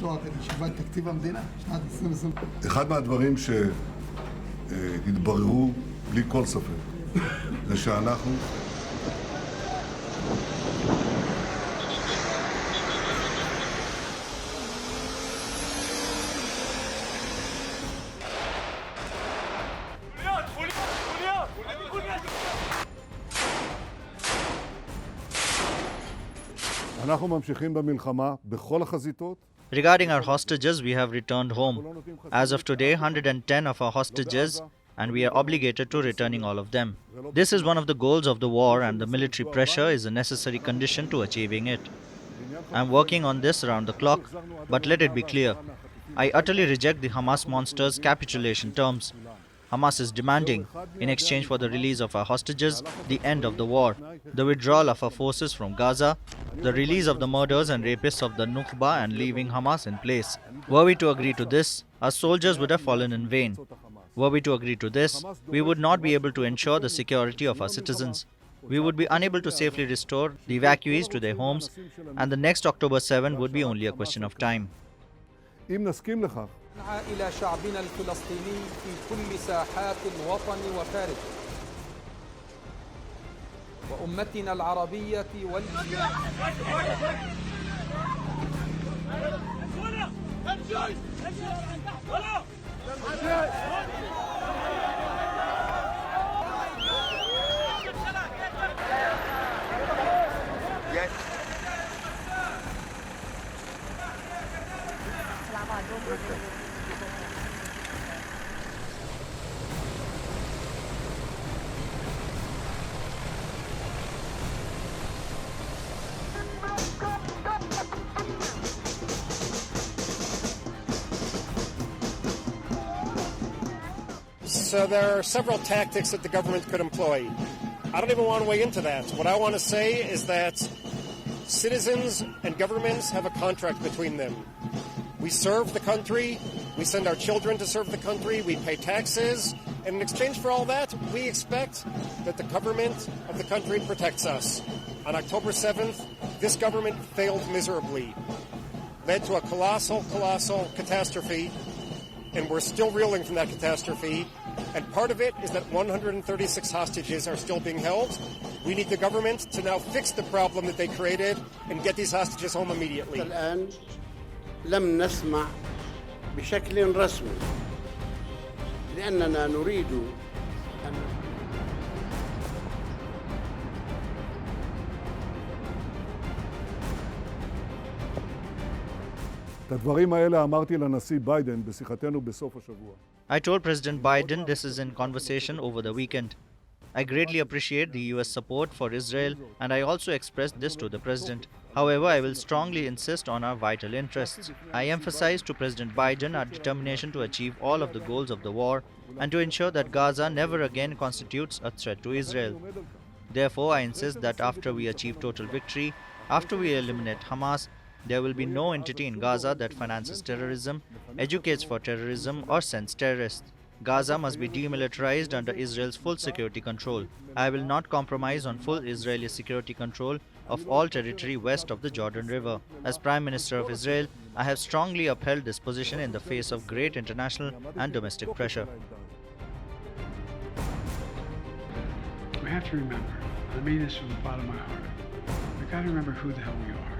לפתוח את ישיבת תקציב המדינה, שנת 2020. אחד מהדברים שהתבררו בלי כל ספק, זה שאנחנו אנחנו ממשיכים במלחמה בכל החזיתות. Regarding our hostages, we have returned home. As of today, 110 of our hostages, and we are obligated to returning all of them. This is one of the goals of the war, and the military pressure is a necessary condition to achieving it. I am working on this around the clock, but let it be clear. I utterly reject the Hamas monsters' capitulation terms. Hamas is demanding, in exchange for the release of our hostages, the end of the war, the withdrawal of our forces from Gaza, the release of the murderers and rapists of the Nukhba, and leaving Hamas in place. Were we to agree to this, our soldiers would have fallen in vain. Were we to agree to this, we would not be able to ensure the security of our citizens. We would be unable to safely restore the evacuees to their homes, and the next October 7 would be only a question of time. إلى شعبنا الفلسطيني في كل ساحات الوطن وخارجه وأمتنا العربية So there are several tactics that the government could employ. I don't even want to weigh into that. What I want to say is that citizens and governments have a contract between them. We serve the country, we send our children to serve the country, we pay taxes, and in exchange for all that, we expect that the government of the country protects us. On October 7th, this government failed miserably, led to a colossal catastrophe, and we're still reeling from that catastrophe. And part of it is that 136 hostages are still being held. We need the government to now fix the problem that they created and get these hostages home immediately. الآن لم نسمع بشكل رسمي لأننا نريد أن את הדברים האלה אמרתי לנשיא ביידן בשיחתנו בסוף השבוע. I told President Biden this is in conversation over the weekend. I greatly appreciate the US support for Israel, and I also expressed this to the President. However, I will strongly insist on our vital interests. I emphasized to President Biden our determination to achieve all of the goals of the war and to ensure that Gaza never again constitutes a threat to Israel. Therefore, I insist that after we achieve total victory, after we eliminate Hamas, there will be no entity in Gaza that finances terrorism, educates for terrorism, or sends terrorists. Gaza must be demilitarized under Israel's full security control. I will not compromise on full Israeli security control of all territory west of the Jordan River. As Prime Minister of Israel, I have strongly upheld this position in the face of great international and domestic pressure. We have to remember, I mean this from the bottom of my heart, we got to remember who the hell we are.